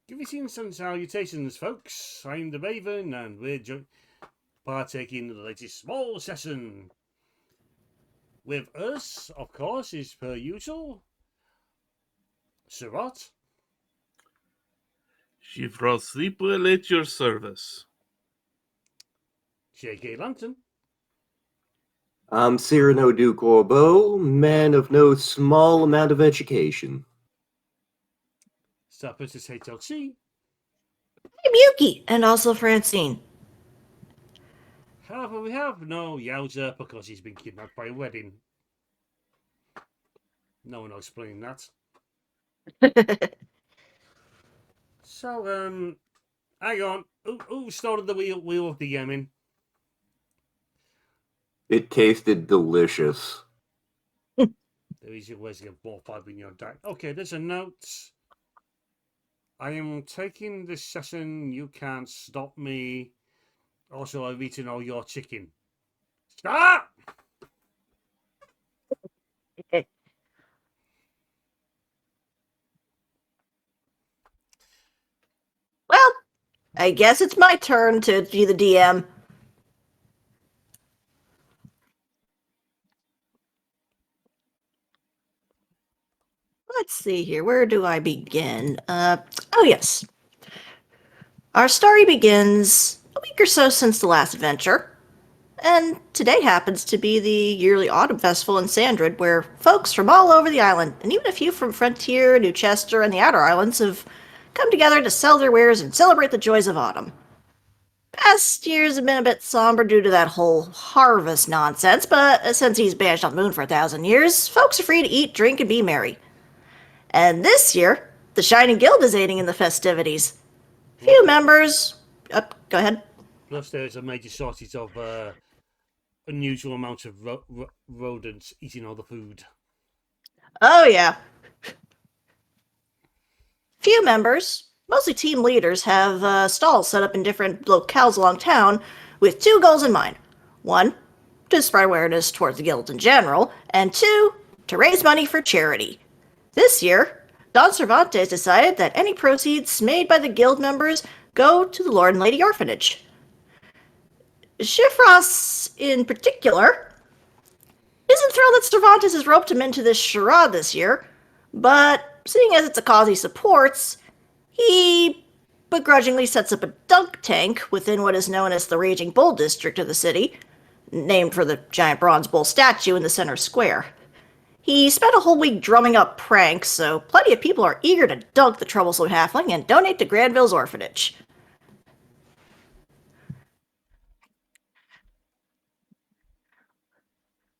Greetings and salutations, folks. I'm the Raven, and we're partaking in the latest small session. With us, of course, is per usual, Surratt. Shifra Sleepwell at your service. JKLantern. I'm Cyrano Duke Orbeau, man of no small amount of education. StarprincessHLC. I'm Yuki, and also Francine. However, we have no Yowza because he's been kidnapped by a wedding. No one will explain that. So, hang on. Who started the wheel of the Yemen? It tasted delicious. There is your ways to get more fiber in your diet. Okay, there's a note. I am taking this session. You can't stop me. Also, I've eaten all your chicken. Stop! Well, I guess it's my turn to be the DM. Let's see here. Where do I begin? Oh, yes. Our story begins a week or so since the last adventure. And today happens to be the yearly Autumn Festival in Sandred, where folks from all over the island, and even a few from Frontier, New Chester, and the Outer Islands, have come together to sell their wares and celebrate the joys of autumn. Past years have been a bit somber due to that whole harvest nonsense, but since he's banished on the moon for 1,000 years, folks are free to eat, drink, and be merry. And this year, the Shining Guild is aiding in the festivities. Few members... go ahead. Plus, there's a major shortage of unusual amounts of rodents eating all the food. Oh, yeah. Few members, mostly team leaders, have stalls set up in different locales along town with two goals in mind. One, to spread awareness towards the guild in general, and two, to raise money for charity. This year, Don Cervantes decided that any proceeds made by the guild members go to the Lord and Lady Orphanage. Shifros, in particular, isn't thrilled that Cervantes has roped him into this charade this year, but seeing as it's a cause he supports, he begrudgingly sets up a dunk tank within what is known as the Raging Bull district of the city, named for the giant bronze bull statue in the center square. He spent a whole week drumming up pranks, so plenty of people are eager to dunk the troublesome halfling and donate to Granville's orphanage.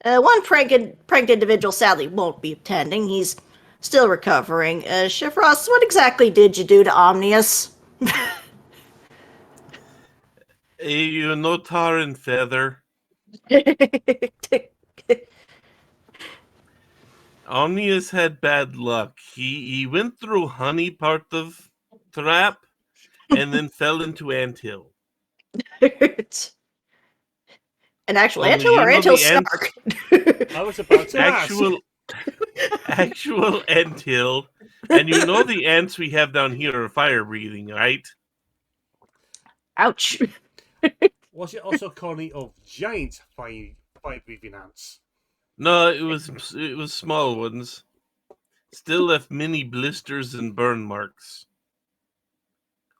One pranked individual sadly won't be attending. He's still recovering. Shifros, what exactly did you do to Omnius? You know, tar and feather. Omnius had bad luck. He went through honey part of trap and then fell into anthill. An actual anthill or anthill snark? I was about to ask. Actual anthill. And you know the ants we have down here are fire breathing, right? Ouch. Was it also a colony of giant fire breathing ants? No, it was small ones. Still left many blisters and burn marks.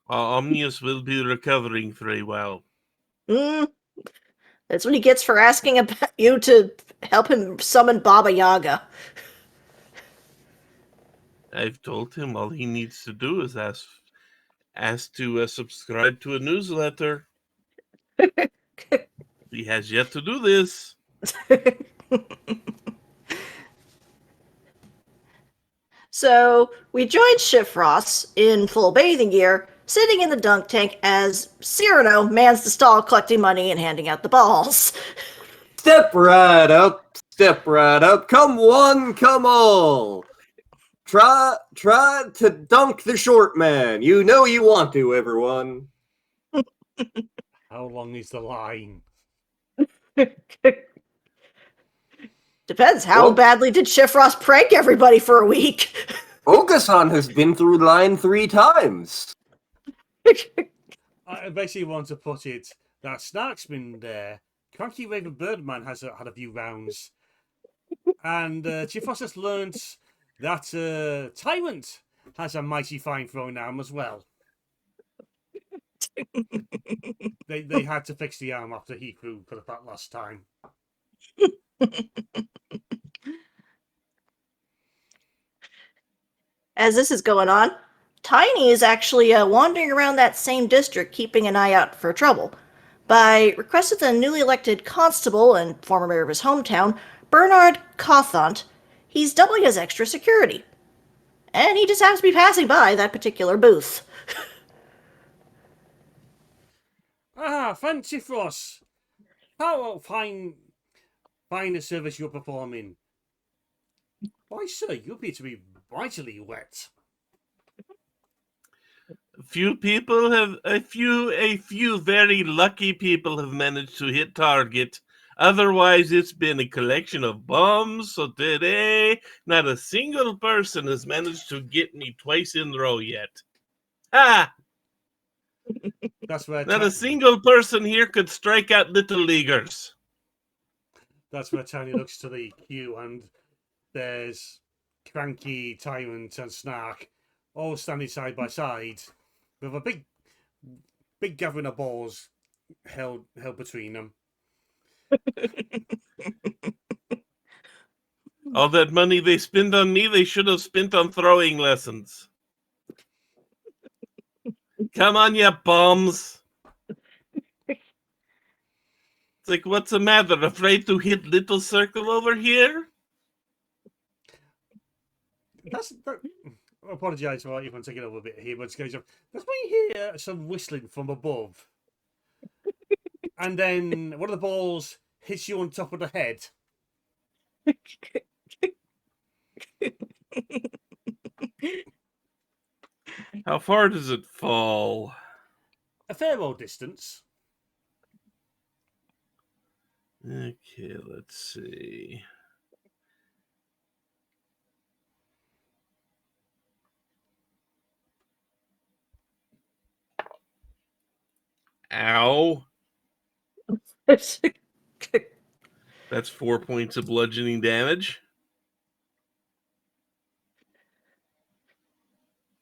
Omnius will be recovering for a while. That's what he gets for asking about you to help him summon Baba Yaga. I've told him all he needs to do is ask to subscribe to a newsletter. He has yet to do this. So, we joined Shifros in full bathing gear, sitting in the dunk tank as Cyrano mans the stall collecting money and handing out the balls. Step right up, come one, come all. Try to dunk the short man. You know you want to, everyone. How long is the line? Depends. How badly did Shifros prank everybody for a week? Ogasan has been through line 3 times. I basically want to put it that Snark's been there. Cranky Raven Birdman has had a few rounds. And Chief Frost has learnt that Tyrant has a mighty fine throwing arm as well. They had to fix the arm after he threw for the fact last time. As this is going on, Tiny is actually wandering around that same district, keeping an eye out for trouble. By request of the newly elected constable and former mayor of his hometown, Bernard Cawthont, he's doubling as extra security. And he just happens to be passing by that particular booth. Ah, fancy Frost. How fine the service you're performing. Why, sir, you appear to be vitally wet. A few very lucky people have managed to hit target. Otherwise, it's been a collection of bombs. So today, not a single person has managed to get me twice in a row yet. Ha! That's where Not a single person here could strike out little leaguers. That's where Tiny looks to the queue, and there's Cranky, Tyrant, and Snark all standing side by side with a big gathering of balls held between them. All that money they spend on me, they should have spent on throwing lessons. Come on, you bums. It's like, what's the matter? Afraid to hit little circle over here? I apologise for if I'm taking over a bit here, but that's when you hear some whistling from above. And then one of the balls hits you on top of the head. How far does it fall? A fair old distance. Okay, let's see. Ow. That's 4 points of bludgeoning damage.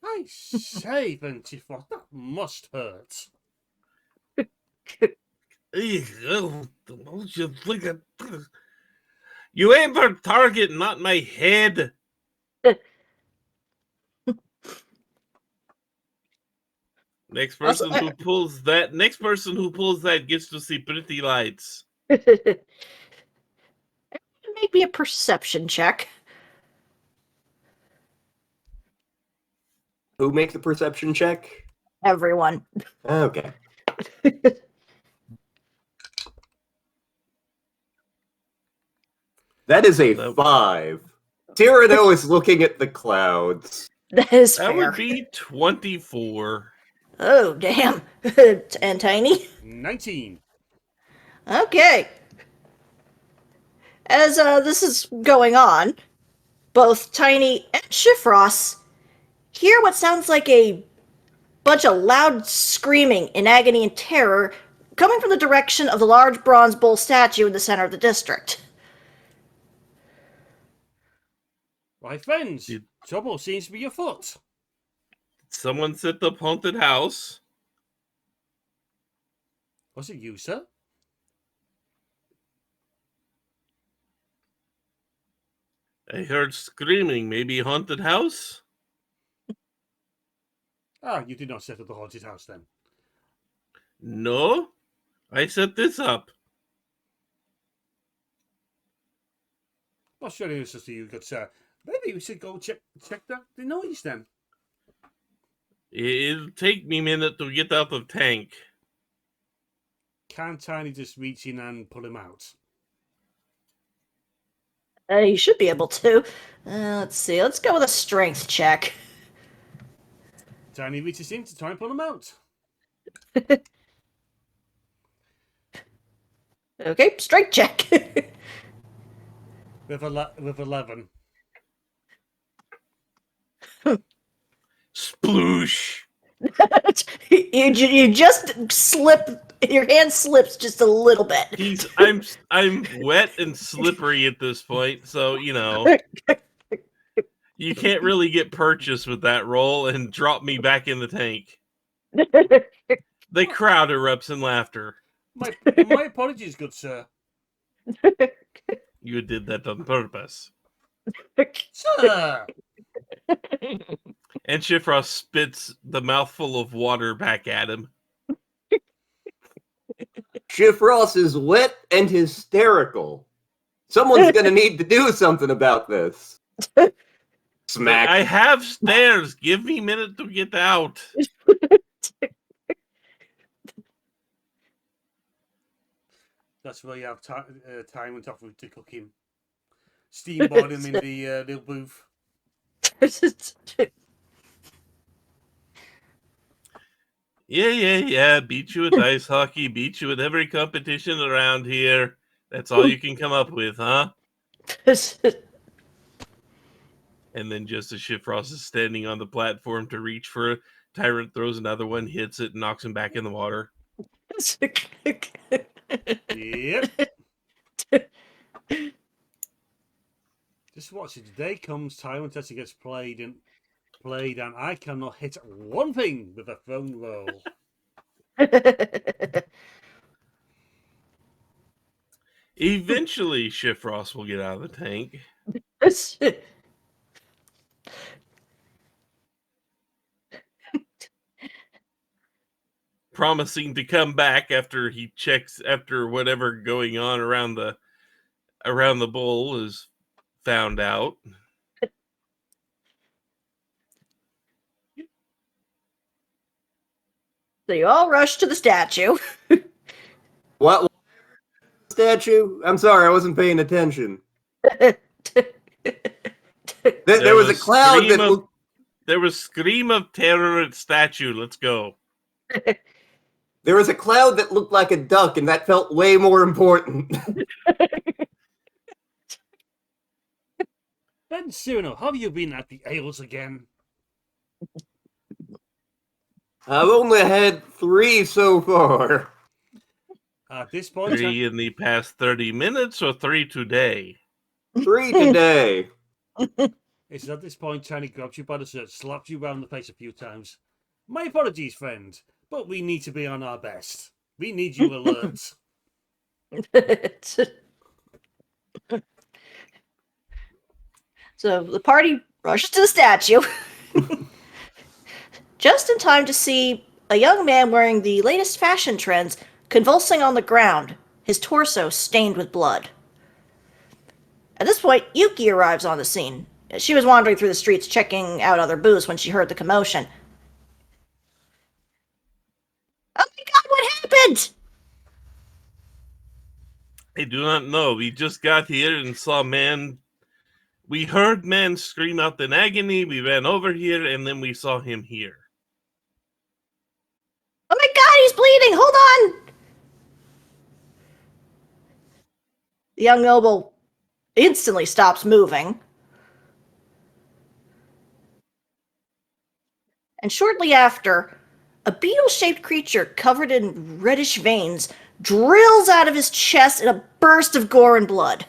I say, Fancy Frost, that must hurt. You aim for target, not my head. Next person who pulls that gets to see pretty lights. Make me a perception check. Who make the perception check? Everyone. Okay. That is a 5. Cyrano is looking at the clouds. That is That fair. would be 24. Oh, damn. And Tiny? 19. Okay. As this is going on, both Tiny and Shifrost hear what sounds like a bunch of loud screaming in agony and terror coming from the direction of the large bronze bull statue in the center of the district. My friends, trouble seems to be afoot. Someone set up haunted house. Was it you, sir? I heard screaming. Maybe haunted house? Ah, you did not set up the haunted house then. No, I set this up. Well, surely this is to you, good sir. Maybe we should go check the noise then. It'll take me a minute to get out of tank. Can Tiny just reach in and pull him out? You should be able to. Let's see. Let's go with a strength check. Tiny reaches in to try and pull him out. Okay, strength check. With 11. Sploosh. You just slip. Your hand slips just a little bit. I'm wet and slippery at this point, so you can't really get purchased with that roll and drop me back in the tank. The crowd erupts in laughter. My apologies, good sir. You did that on purpose. Sir! And Shifrost spits the mouthful of water back at him. Shifrost is wet and hysterical. Someone's gonna need to do something about this. Smack. I have stairs. Give me a minute to get out. That's where you have time and talk to cook him. Steamboard him in the little booth. Yeah. Beat you at ice hockey. Beat you at every competition around here. That's all you can come up with, huh? And then just as Shifrost is standing on the platform to reach for a Tyrant throws another one, hits it, and knocks him back in the water. Yep. Just watch it. Today comes Tyrant Tessa gets played, and I cannot hit one thing with a phone roll. Eventually, Shifrost will get out of the tank. Promising to come back after he checks after whatever going on around the bowl is found out. So you all rush to the statue. What statue? I'm sorry, I wasn't paying attention. There was a cloud that looked... There was scream of terror at statue. Let's go. There was a cloud that looked like a duck, and that felt way more important. Ben Cyrano, have you been at the ales again? I've only had 3 so far. At this point, 3 in the past 30 minutes or 3 today? 3 today. It's at this point Tiny grabs you by the shirt, slaps you round the face a few times. My apologies, friend, but we need to be on our best. We need you alert. So the party rushes to the statue. Just in time to see a young man wearing the latest fashion trends convulsing on the ground, his torso stained with blood. At this point, Yuki arrives on the scene. She was wandering through the streets checking out other booths when she heard the commotion. Oh my god, what happened? I do not know. We just got here and saw man. We heard man scream out in agony. We ran over here and then we saw him here. Oh my god, he's bleeding! Hold on! The young noble instantly stops moving. And shortly after, a beetle-shaped creature covered in reddish veins drills out of his chest in a burst of gore and blood.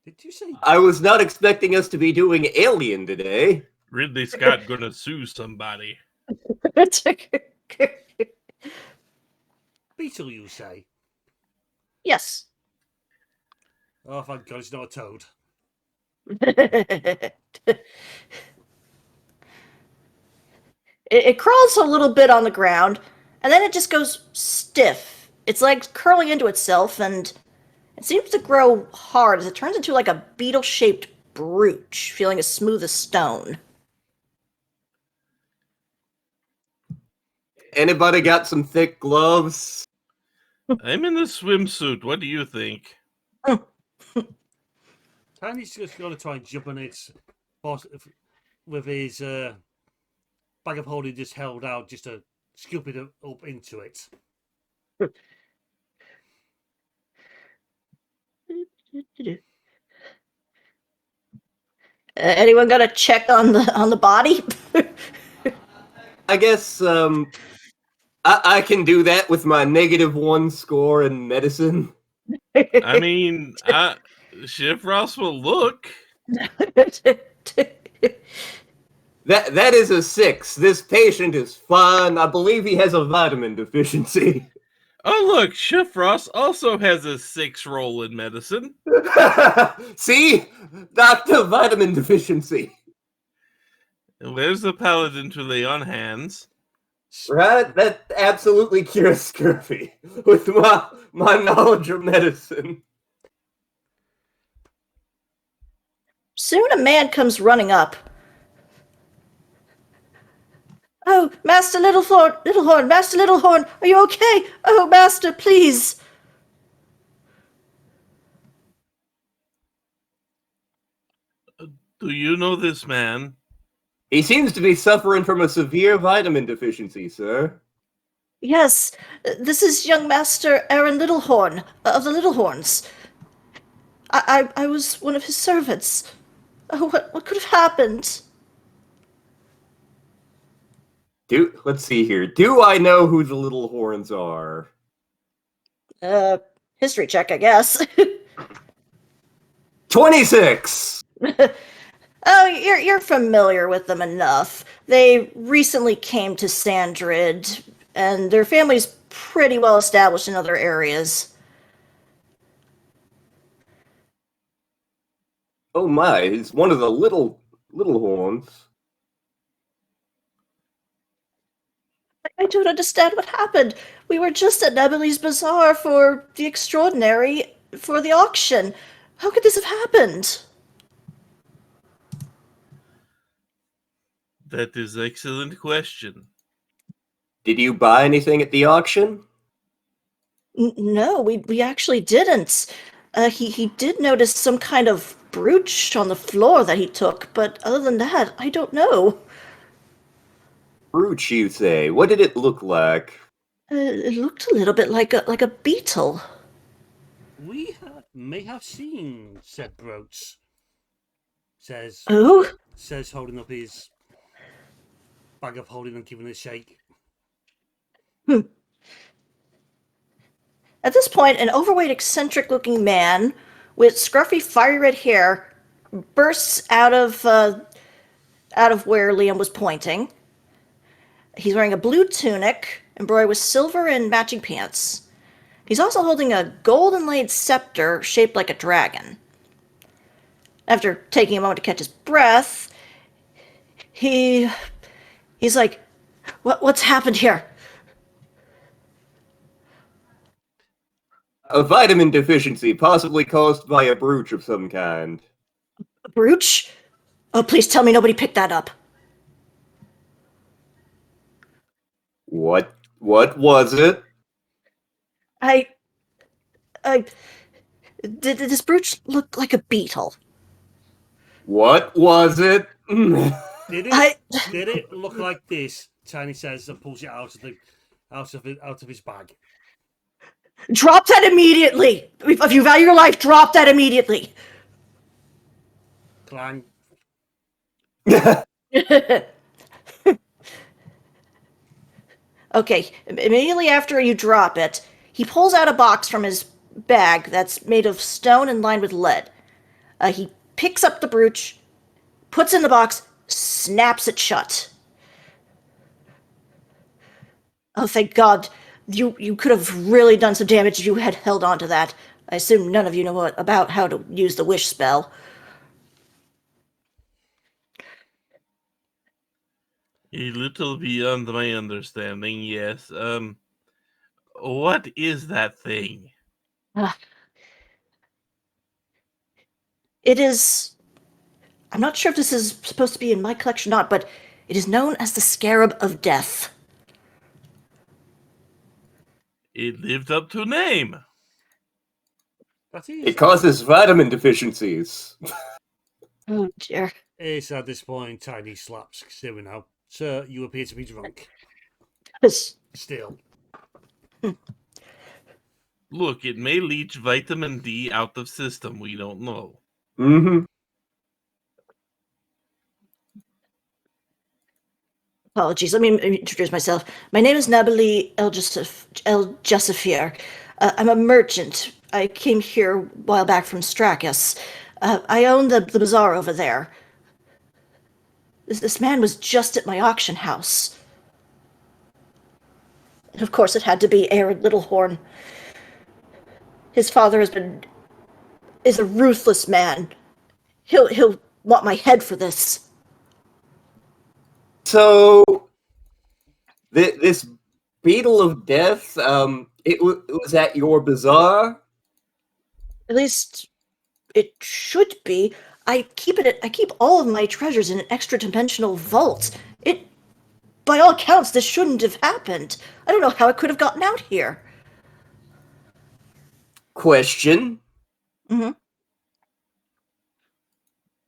Did you say? I was not expecting us to be doing Alien today. Ridley Scott gonna sue somebody. Beetle, you say? Yes. Oh, thank God, it's not a toad. It crawls a little bit on the ground, and then it just goes stiff. It's like curling into itself, and it seems to grow hard as it turns into like a beetle-shaped brooch, feeling as smooth as stone. Anybody got some thick gloves? I'm in a swimsuit. What do you think? Tiny's just going to try and jump on it with his bag of holding just held out just to scoop it up into it. Anyone gonna check on the body? I guess I can do that with my -1 score in medicine. I mean, Chef Ross will look. That is a 6. This patient is fine. I believe he has a vitamin deficiency. Oh, look, Chef Ross also has a 6 roll in medicine. See? Doctor, vitamin deficiency. There's the paladin to lay on hands. Right? That absolutely cures scurvy with my knowledge of medicine. Soon a man comes running up. Oh, Master Littlehorn, Master Littlehorn, are you okay? Oh, Master, please. Do you know this man? He seems to be suffering from a severe vitamin deficiency, sir. Yes, this is young Master Aaron Littlehorn of the Littlehorns. I was one of his servants. Oh, what could have happened? Let's see here. Do I know who the little horns are? History check, I guess. 26! Oh, you're familiar with them enough. They recently came to Sandrid, and their family's pretty well established in other areas. Oh my, he's one of the little horns. I don't understand what happened. We were just at Emily's Bazaar for the extraordinary, for the auction. How could this have happened? That is an excellent question. Did you buy anything at the auction? No, we actually didn't. He did notice some kind of brooch on the floor that he took, but other than that, I don't know. Brooch, you say? What did it look like? It looked a little bit like a beetle. We may have seen said brooch. Says Oh? holding up his bag of holding and giving it a shake. At this point, an overweight, eccentric-looking man with scruffy, fiery red hair bursts out of where Liam was pointing. He's wearing a blue tunic, embroidered with silver and matching pants. He's also holding a gold-inlaid scepter shaped like a dragon. After taking a moment to catch his breath, he's like, "What's happened here?" A vitamin deficiency, possibly caused by a brooch of some kind. A brooch? Oh, please tell me nobody picked that up. What was it? Did this brooch look like a beetle? What was it? Did it look like this? Tiny says and pulls it out of his bag. Drop that immediately! If you value your life, drop that immediately! Clang. Okay, immediately after you drop it, he pulls out a box from his bag that's made of stone and lined with lead. He picks up the brooch, puts it in the box, snaps it shut. Oh, thank God. You could have really done some damage if you had held on to that. I assume none of you know about how to use the wish spell. A little beyond my understanding, yes. What is that thing? It is... I'm not sure if this is supposed to be in my collection or not, but it is known as the Scarab of Death. It lived up to name. That is. It causes vitamin deficiencies. Oh, dear. It's at this point Tiny slaps Siri now. Sir, you appear to be drunk. Still. Look, it may leach vitamin D out of system. We don't know. Mm-hmm. Apologies. Let me introduce myself. My name is Nabili El Jussifir. I'm a merchant. I came here a while back from Strakus. I own the bazaar over there. This man was just at my auction house. And of course, it had to be Aaron Littlehorn. His father is a ruthless man. He'll want my head for this. So, this beetle of death, it was at your bazaar? At least it should be. I keep all of my treasures in an extra-dimensional vault. By all accounts, this shouldn't have happened. I don't know how it could have gotten out here. Question. Mm-hmm.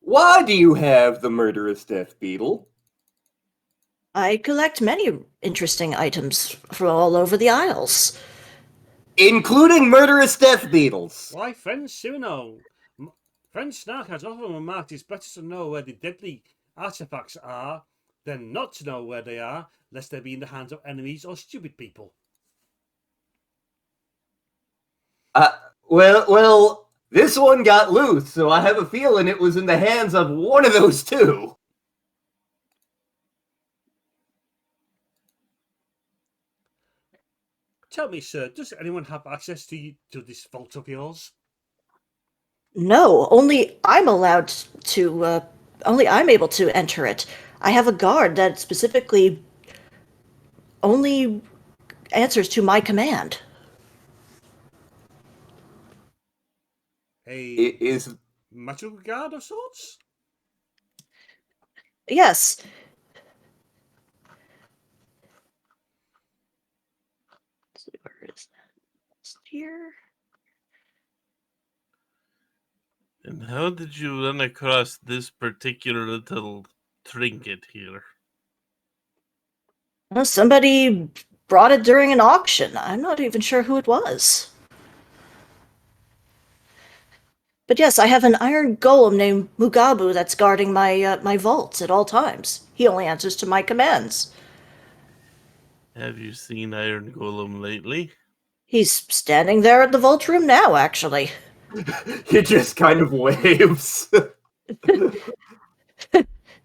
Why do you have the murderous death beetle? I collect many interesting items from all over the Isles. Including murderous death beetles. Why, friend Suno, friend Snark has often remarked it's better to know where the deadly artifacts are than not to know where they are, lest they be in the hands of enemies or stupid people. Well, this one got loose, so I have a feeling it was in the hands of one of those two. Tell me, sir, does anyone have access to this vault of yours? No, only I'm able to enter it. I have a guard that specifically only answers to my command. Is Magical guard of sorts? Yes. Let's see, where is that? It's here. And how did you run across this particular little trinket here? Well, somebody brought it during an auction. I'm not even sure who it was. But yes, I have an iron golem named Mugabu that's guarding my vaults at all times. He only answers to my commands. Have you seen Iron Golem lately? He's standing there at the vault room now, actually. he just kind of waves.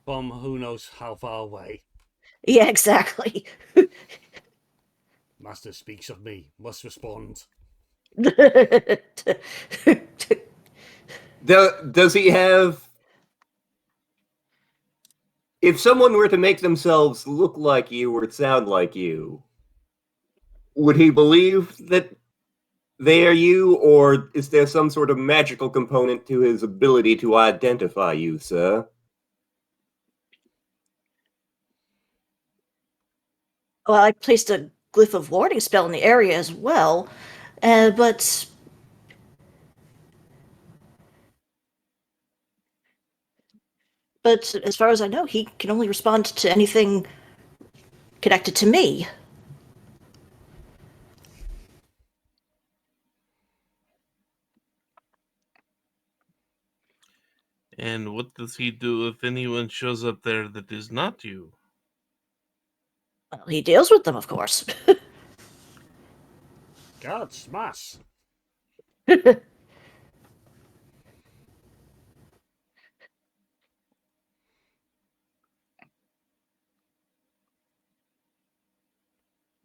From who knows how far away. Yeah, exactly. Master speaks of me, must respond. Does he have... If someone were to make themselves look like you or sound like you, would he believe that they are you, or is there some sort of magical component to his ability to identify you, sir? Well, I placed a glyph of warding spell in the area as well, but as far as I know, he can only respond to anything connected to me. And what does he do if anyone shows up there that is not you? Well, he deals with them, of course. God smash.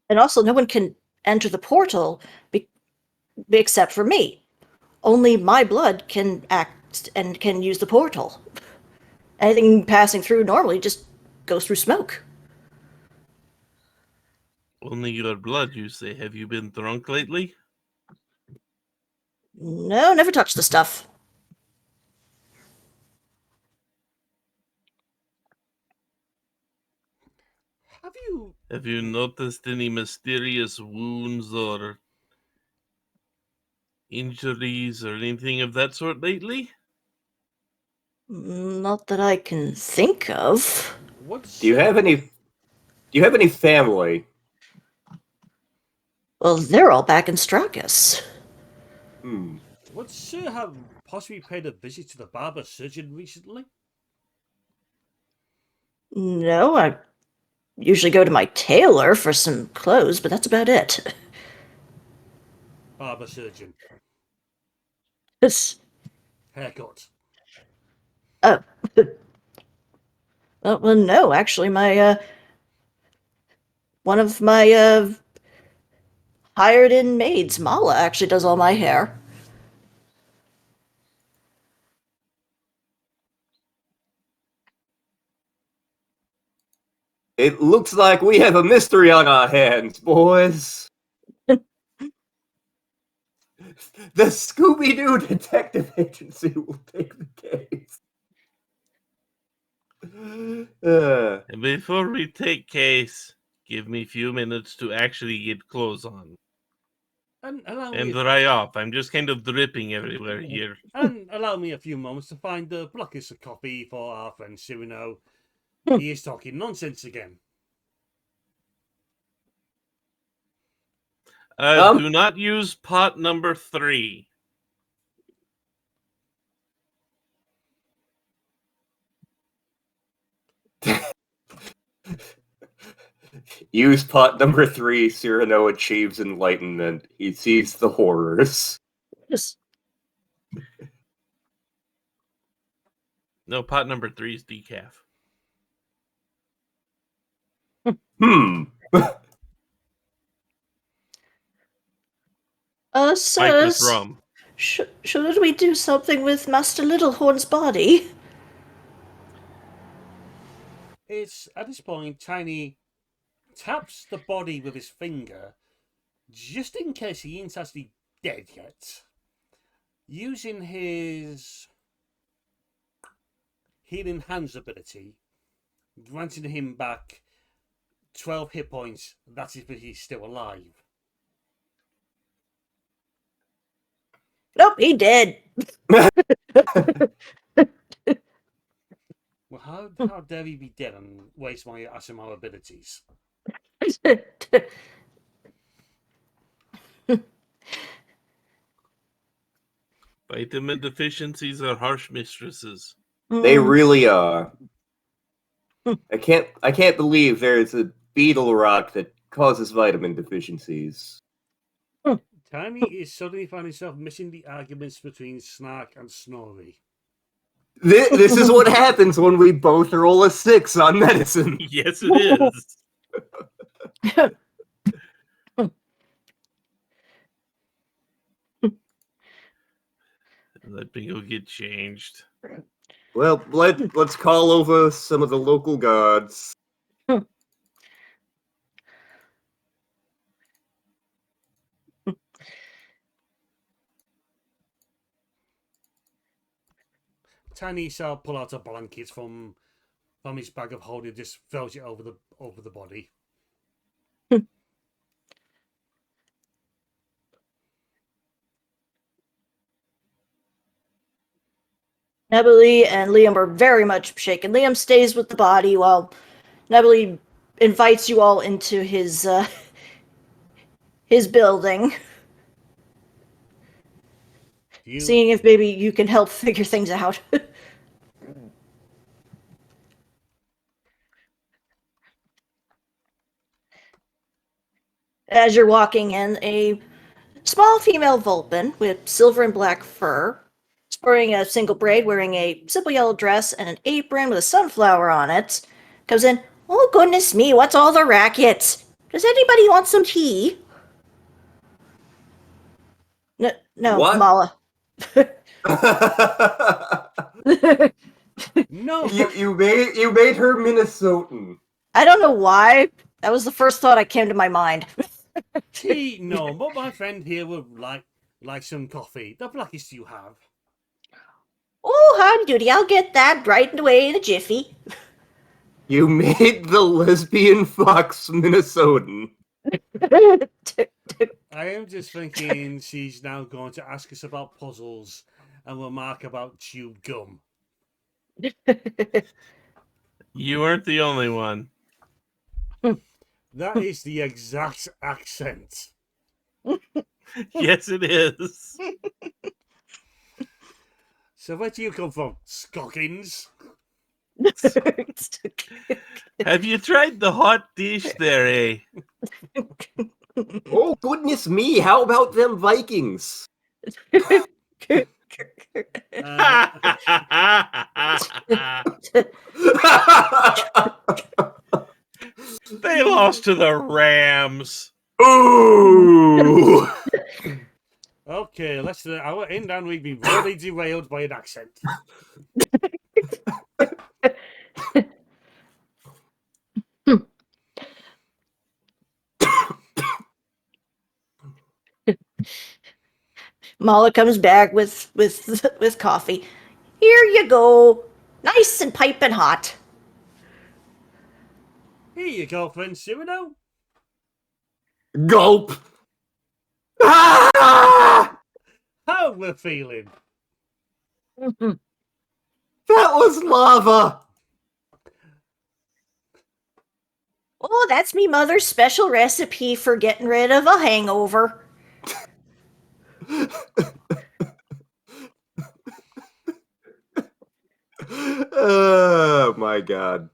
And also, no one can enter the portal except for me. Only my blood can act and can use the portal. Anything passing through normally just goes through smoke. Only your blood, you say. Have you been drunk lately? No, never touch the stuff. Have you noticed any mysterious wounds or injuries or anything of that sort lately? Not that I can think of. Do you have any family? Well, they're all back in Strakus. Would Sir have possibly paid a visit to the barber surgeon recently? No, usually go to my tailor for some clothes, but that's about it. Barber surgeon. It's, Haircut. oh. Well, no, actually, one of my, hired-in maids, Mala, actually does all my hair. It looks like we have a mystery on our hands, boys. The Scooby-Doo Detective Agency will take the case. And before we take case, give me a few minutes to actually get clothes on And and dry off. I'm just kind of dripping everywhere here. and allow me a few moments to find the blackest of copy for our friend Cyrano. He is talking nonsense again. Do not use pot number 3. Use pot number 3, Cyrano achieves enlightenment. He sees the horrors. Just, No, pot number 3 is decaf. Spiked with sirs, rum. should we do something with Master Littlehorn's body? It's at this point, Tiny taps the body with his finger, just in case he ain't actually dead yet. Using his healing hands ability, granting him back 12 hit points. That's if he's still alive. Nope, he did. Well, how dare he be dead and waste my ASMR abilities? Vitamin deficiencies are harsh mistresses. They really are. I can't believe there's a beetle rock that causes vitamin deficiencies. Tiny is suddenly finding himself missing the arguments between Snark and Snorri. This is what happens when we both roll a 6 on medicine. Yes, it is. Let me go get changed. Well, let's call over some of the local guards. Tiny shall pull out a blanket from his bag of holding, just throws it over the body. Nebuli and Liam are very much shaken. Liam stays with the body while Nebuli invites you all into his building, seeing if maybe you can help figure things out. As you're walking in, a small female Vulpin with silver and black fur, sporting a single braid, wearing a simple yellow dress and an apron with a sunflower on it, comes in. Oh, goodness me, what's all the racket? Does anybody want some tea? No, What? Mala. No, you made her Minnesotan. I don't know why. That was the first thought that came to my mind. tea, no. But my friend here would like some coffee. The blackest you have. Oh, howdy doody, I'll get that right away in a jiffy. You made the lesbian fox Minnesotan. I am just thinking she's now going to ask us about puzzles and remark about chewed gum. You weren't the only one. That is the exact accent. Yes, it is. So where do you come from, Scoggins? Have you tried the hot dish there, eh? Oh, goodness me. How about them Vikings? They lost to the Rams. Ooh. Okay, let's. Our inbound we've been really derailed by an accent. Mala comes back with coffee. Here you go, nice and piping hot. Here you go, friend Cyrano. Gulp. Ah! How we're feeling? That was lava. Oh, that's me mother's special recipe for getting rid of a hangover. Oh my god.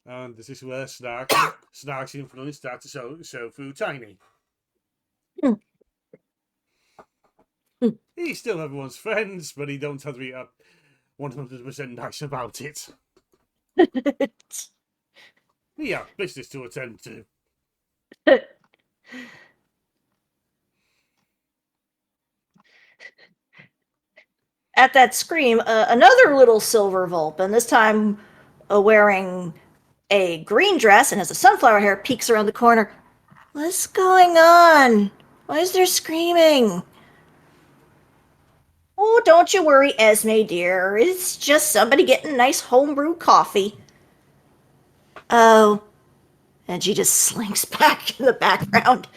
And this is where Snark's influence starts to show through Tiny. He's still everyone's friends, but he don't have to be 100% nice about it. Yeah, business to attend to. At that scream, another little silver Vulpin, this time wearing a green dress and has a sunflower hair, peeks around the corner. What's going on? Why is there screaming? Oh, don't you worry, Esme, dear. It's just somebody getting nice homebrew coffee. Oh. And she just slinks back in the background.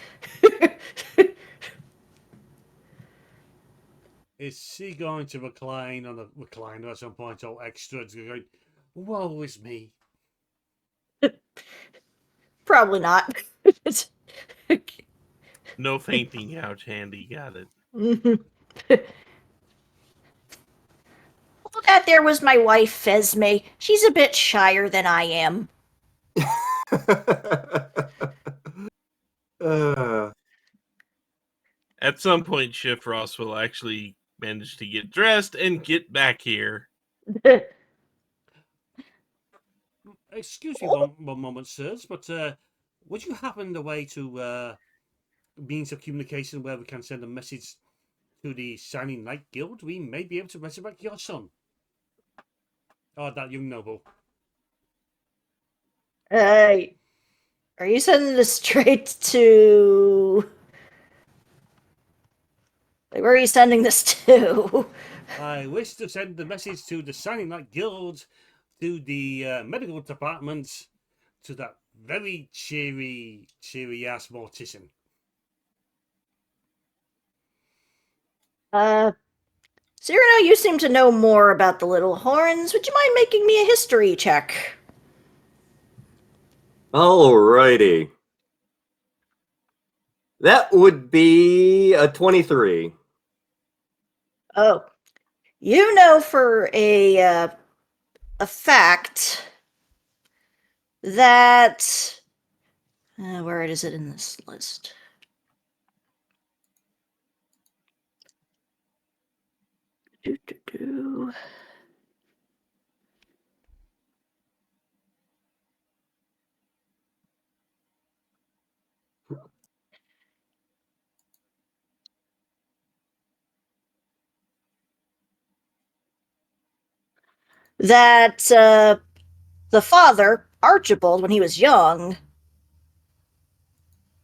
Is she going to recline on the recliner at some point, or extra going, woe is me? Probably not. No fainting out, Handy. Got it. Well, that there was my wife, Esme. She's a bit shyer than I am. Uh, At some point, Chef Ross will actually manage to get dressed and get back here. Excuse me one moment, sirs, but would you happen the way to means of communication where we can send a message to the Shining Light Guild? We may be able to resurrect your son. Oh, that young noble. Are you sending this straight to... Where are you sending this to? I wish to send the message to the Shining Light Guild, to the medical department, to that very cheery ass mortician. Cyrano, you seem to know more about the Little Horns. Would you mind making me a history check? alrighty. That would be a 23. Oh, you know for a fact that where is it in this list? That the father, Archibald, when he was young,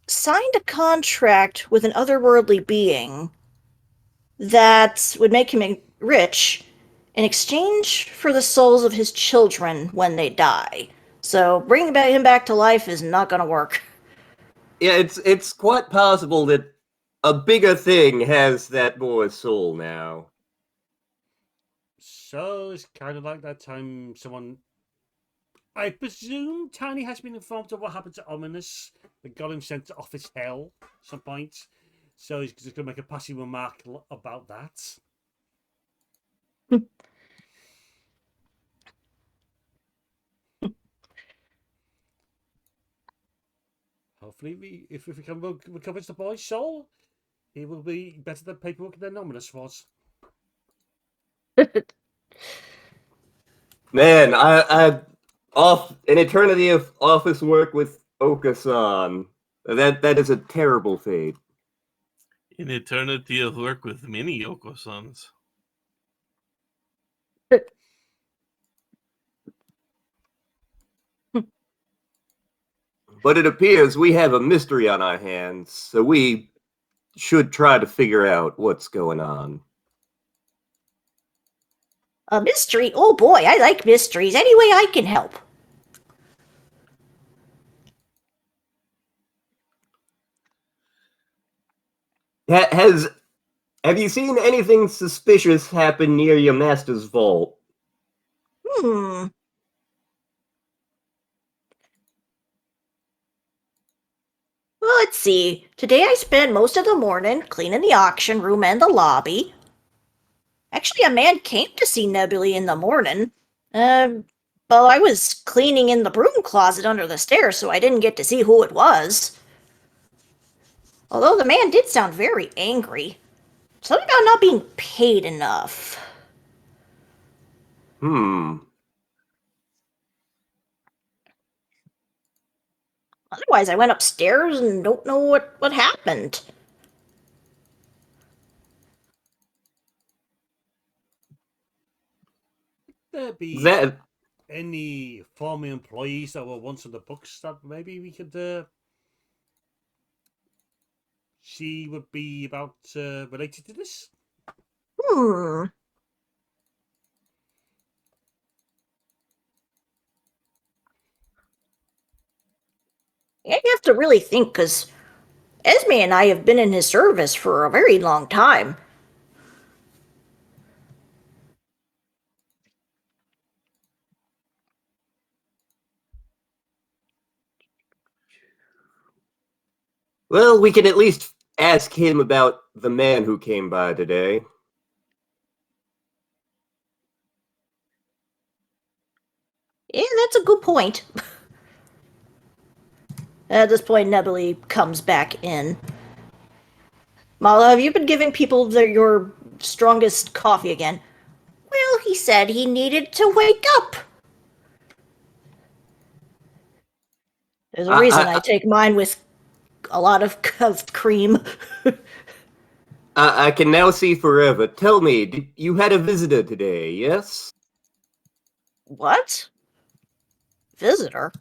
signed a contract with an otherworldly being that would make him rich in exchange for the souls of his children when they die. So bringing him back to life is not going to work. Yeah, it's quite possible that a bigger thing has that boy's soul now. So it's kind of like that time someone, I presume Tiny has been informed of what happened to Ominous that got him sent to office hell at some point. So he's just going to make a passing remark about that. hopefully, if we can recover the boy's soul, it will be better than paperwork than Nominus was. Man, I off an eternity of office work with Okasan. That is a terrible fate. An eternity of work with many Yoko-sons. But it appears we have a mystery on our hands, so we should try to figure out what's going on. A mystery? Oh boy, I like mysteries. Any way I can help. Have you seen anything suspicious happen near your master's vault? Well, let's see. Today I spent most of the morning cleaning the auction room and the lobby. Actually, a man came to see Nebulae in the morning. Well, I was cleaning in the broom closet under the stairs, so I didn't get to see who it was. Although the man did sound very angry. Something about not being paid enough. Otherwise, I went upstairs and don't know what happened. There be That any former employees that were once on the books that maybe we could see would be about related to this? You have to really think, because Esme and I have been in his service for a very long time. Well, we can at least ask him about the man who came by today. Yeah, that's a good point. At this point, Nebulae comes back in. Mala, have you been giving people your strongest coffee again? Well, he said he needed to wake up. There's a reason I take mine with a lot of cream. I can now see forever. Tell me, you had a visitor today, yes? What? Visitor?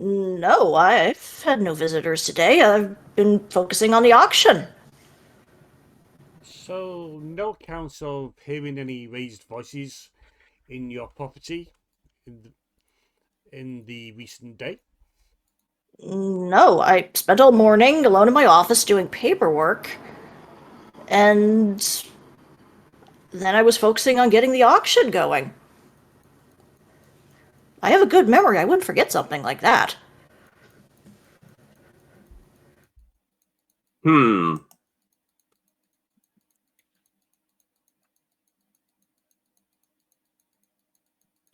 No, I've had no visitors today. I've been focusing on the auction. So, no accounts of hearing any raised voices in your property in the recent day? No, I spent all morning alone in my office doing paperwork. And then I was focusing on getting the auction going. I have a good memory. I wouldn't forget something like that.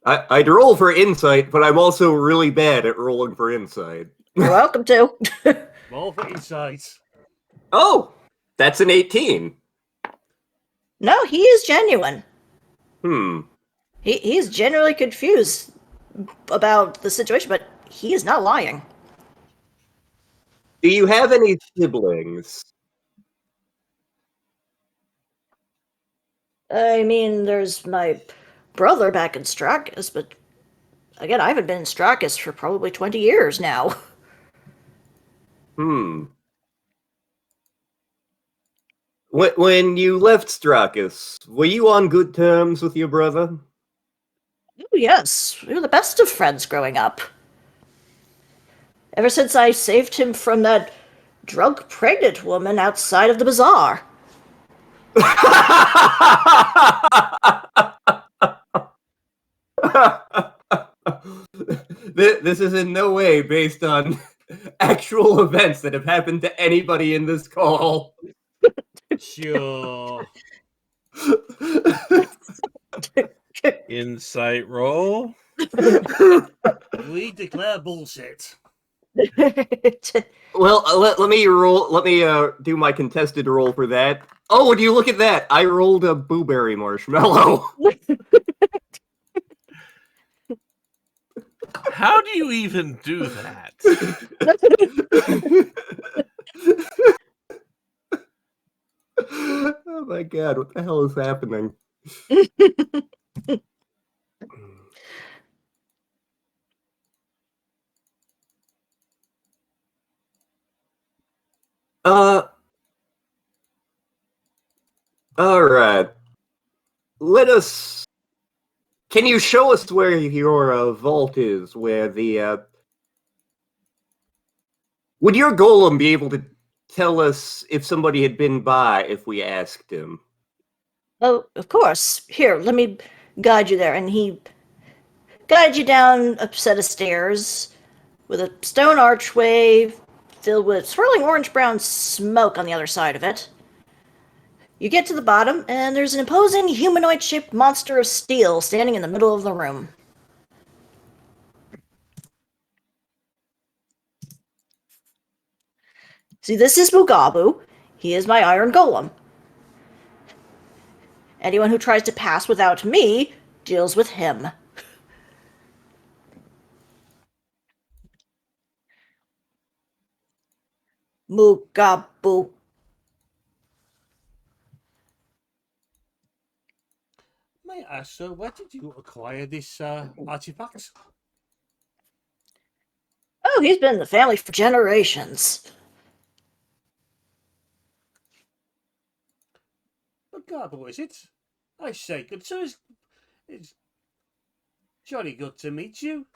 I'd roll for insight, but I'm also really bad at rolling for insight. You're welcome to. Roll for insight. Oh, that's an 18. No, he is genuine. He's genuinely confused about the situation, but he is not lying. Do you have any siblings? I mean, there's my brother back in Strakis, but again, I haven't been in Strakis for probably 20 years now. When you left Strakis, were you on good terms with your brother? Oh, yes. We were the best of friends growing up. Ever since I saved him from that drug-pregnant woman outside of the bazaar. This is in no way based on actual events that have happened to anybody in this call. Sure. Insight roll. We declare bullshit. Well, let me roll. Let me do my contested roll for that. Oh, would you look at that? I rolled a blueberry marshmallow. How do you even do that? Oh my god, what the hell is happening? Alright. Let us... Can you show us where your vault is, where the, Would your golem be able to tell us if somebody had been by if we asked him? Oh, of course. Here, let me guide you there. And he guides you down a set of stairs with a stone archway filled with swirling orange-brown smoke on the other side of it. You get to the bottom, and there's an imposing humanoid-shaped monster of steel standing in the middle of the room. See, this is Mugabu. He is my iron golem. Anyone who tries to pass without me deals with him. Mugabu. May I ask, sir, where did you acquire this artifact? Oh, he's been in the family for generations. Garbo, is it? I say, good sir, it's jolly good to meet you.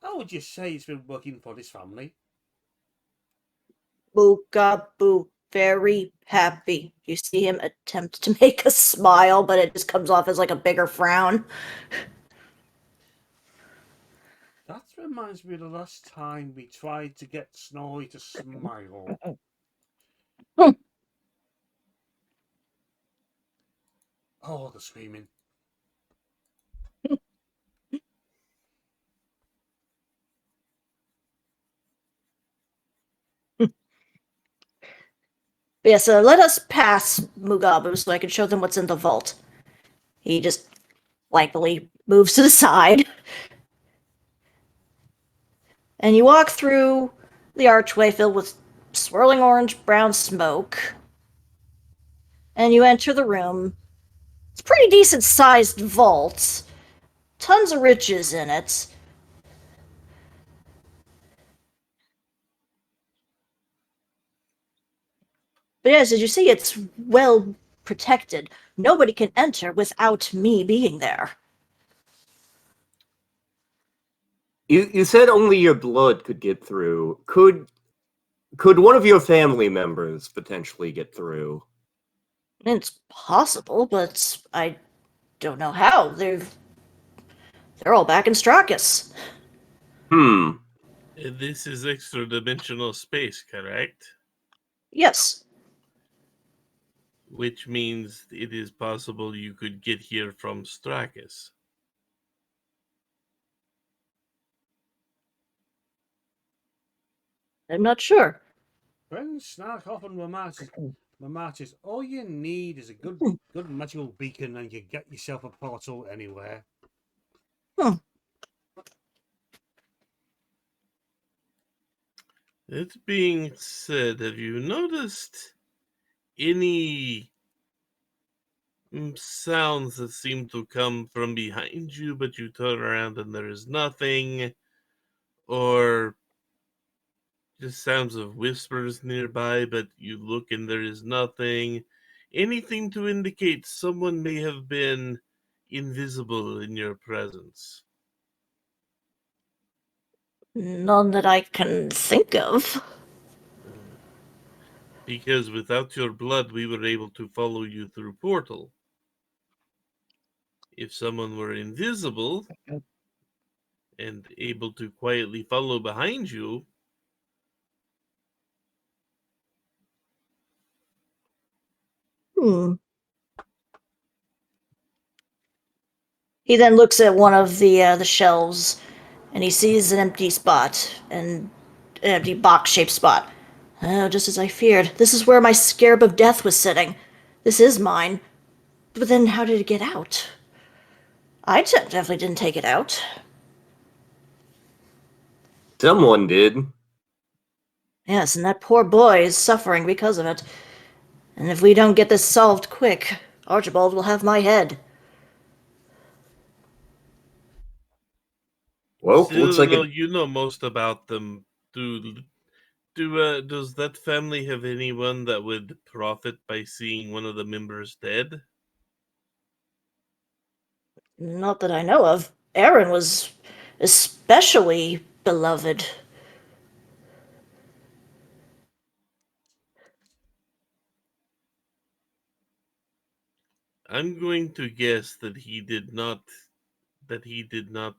How would you say he's been working for this family? Mugabu, very happy. You see him attempt to make a smile, but it just comes off as like a bigger frown. That reminds me of the last time we tried to get Snorri to smile. Oh, the screaming. But yeah, so let us pass Mugabu so I can show them what's in the vault. He just blankly moves to the side. And you walk through the archway filled with swirling orange-brown smoke. And you enter the room. It's a pretty decent-sized vault. Tons of riches in it. But yes, as you see, it's well protected. Nobody can enter without me being there. You said only your blood could get through. Could one of your family members potentially get through? It's possible, but I don't know how. They're all back in Strakus. This is extra-dimensional space, correct? Yes. Which means it is possible you could get here from Strakus. I'm not sure. When Snarkoff and Ramartis, all you need is a good magical beacon and you get yourself a portal anywhere. That being said, have you noticed any sounds that seem to come from behind you, but you turn around and there is nothing? Or just sounds of whispers nearby, but you look and there is nothing? Anything to indicate someone may have been invisible in your presence? None that I can think of. Because without your blood, we were able to follow you through portal. If someone were invisible and able to quietly follow behind you, He then looks at one of the shelves and he sees an empty spot, an empty box-shaped spot. Oh, just as I feared. This is where my Scarab of Death was sitting. This is mine. But then how did it get out? I definitely didn't take it out. Someone did. Yes, and that poor boy is suffering because of it. And if we don't get this solved quick, Archibald will have my head. Well, Still, looks like though, it. you know most about them. Does that family have anyone that would profit by seeing one of the members dead? Not that I know of. Aaron was especially beloved. I'm going to guess that he did not. That he did not.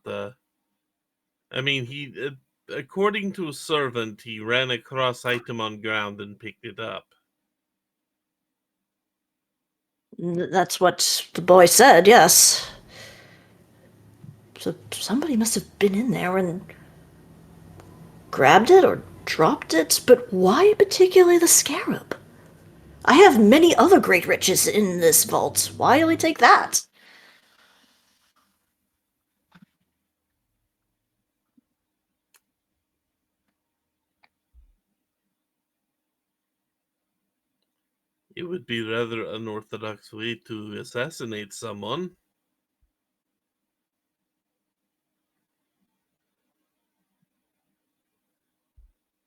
I mean, according to a servant, he ran across item on ground and picked it up. That's what the boy said, yes. So somebody must have been in there and grabbed it or dropped it, but why particularly the Scarab? I have many other great riches in this vault. Why only take that? It would be rather unorthodox way to assassinate someone.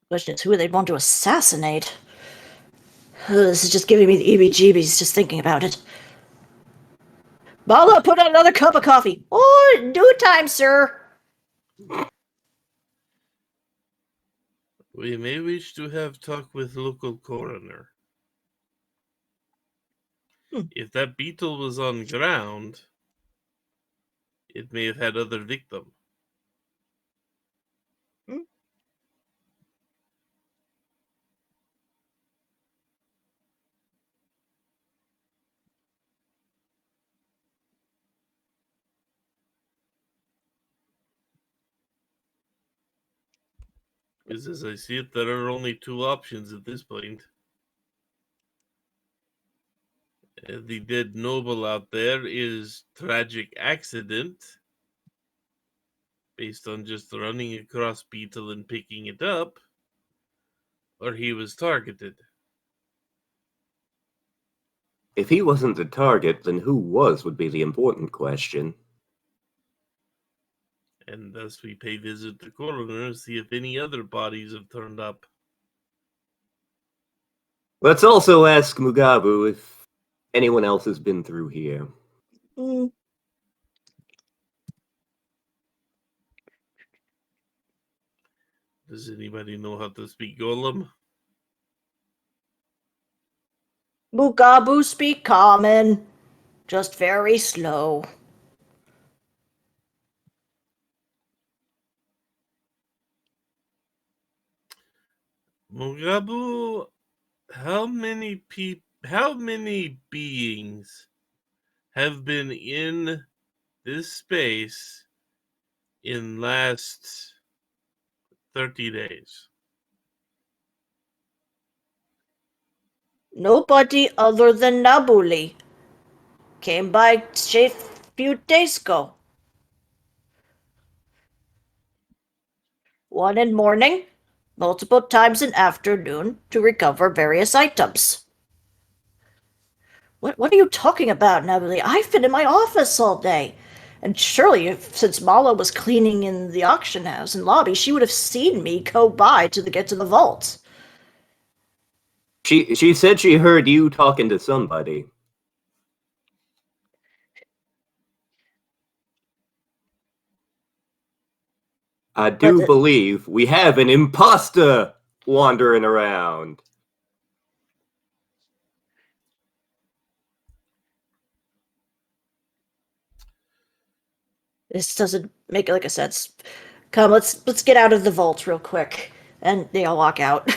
Question is who they'd want to assassinate. This is just giving me the EBGBs just thinking about it. Bala, put out another cup of coffee. Oh, due time, sir. We may wish to have talk with local coroner. If that beetle was on ground, it may have had other victim. Because as I see it, there are only two options at this point. The dead noble out there is tragic accident, based on just running across beetle and picking it up, or he was targeted. If he wasn't the target, then who was would be the important question. And thus we pay visit to coroner to see if any other bodies have turned up. Let's also ask Mugabu if anyone else has been through here. Does anybody know how to speak Golem? Mugabu speak common. Just very slow. Mugabu, how many beings have been in this space in last 30 days? Nobody other than Nabuli. Came by a few days ago. One in morning, multiple times in afternoon to recover various items. What are you talking about, Nabuli? I've been in my office all day. And surely, since Mala was cleaning in the auction house and lobby, she would have seen me go by to get to the vault. She said she heard you talking to somebody. I do believe we have an imposter wandering around. This doesn't make like a sense. Come, let's get out of the vault real quick. And they all walk out.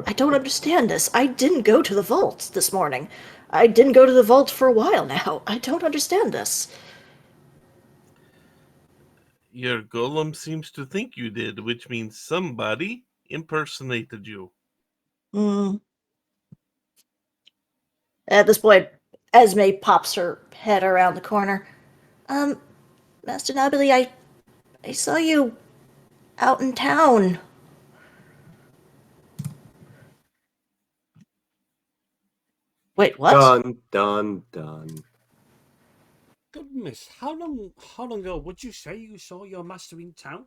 I don't understand this. I didn't go to the vault this morning. I didn't go to the vault for a while now. I don't understand this. Your golem seems to think you did, which means somebody impersonated you. Hmm. At this point, Esme pops her head around the corner. Master Nobili, I saw you out in town. Wait, what? Dun, dun, dun. Goodness, how long ago would you say you saw your master in town?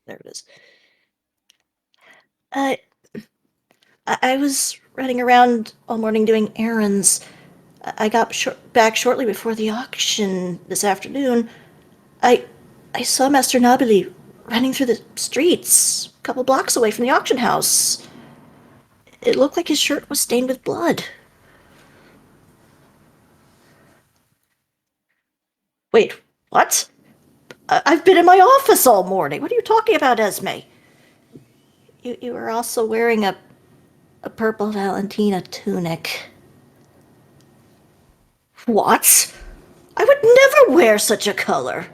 There it is. I was running around all morning doing errands. I got back shortly before the auction this afternoon. I saw Master Nobili running through the streets a couple blocks away from the auction house. It looked like his shirt was stained with blood. Wait, what? I've been in my office all morning. What are you talking about, Esme? You were also wearing a purple Valentina tunic. What? I would never wear such a color.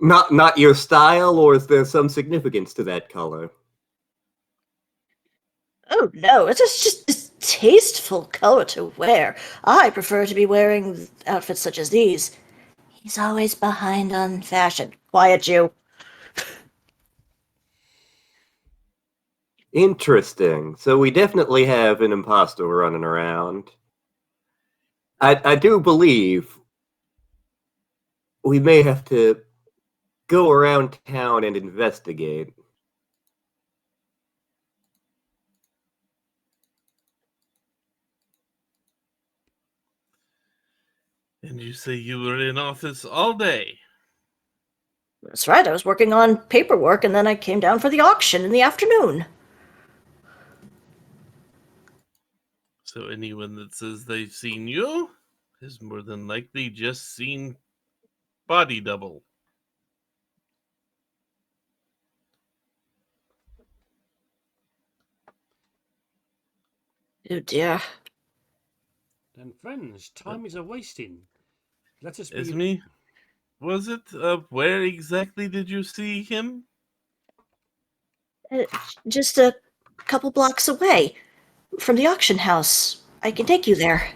Not your style, or is there some significance to that color? Oh no, it's just a tasteful color to wear. I prefer to be wearing outfits such as these. He's always behind on fashion. Quiet, you. Interesting. So we definitely have an imposter running around. I do believe we may have to go around town and investigate. And you say you were in office all day. That's right, I was working on paperwork and then I came down for the auction in the afternoon. So anyone that says they've seen you has more than likely just seen body double. Oh dear. Then, friends, time is a wasting. Let us be. Esme, was it? Where exactly did you see him? Just a couple blocks away from the auction house. I can take you there.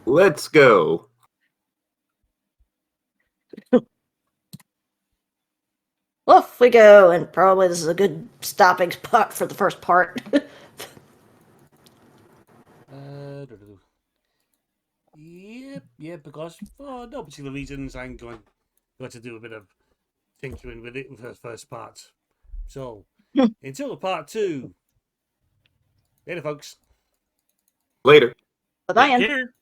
Let's go. Off we go, and probably this is a good stopping spot for the first part. Yep, because for no particular reasons, I'm going to do a bit of tinkering with it for the first part. So, until part 2. Later, folks. Later. Bye-bye. Take care.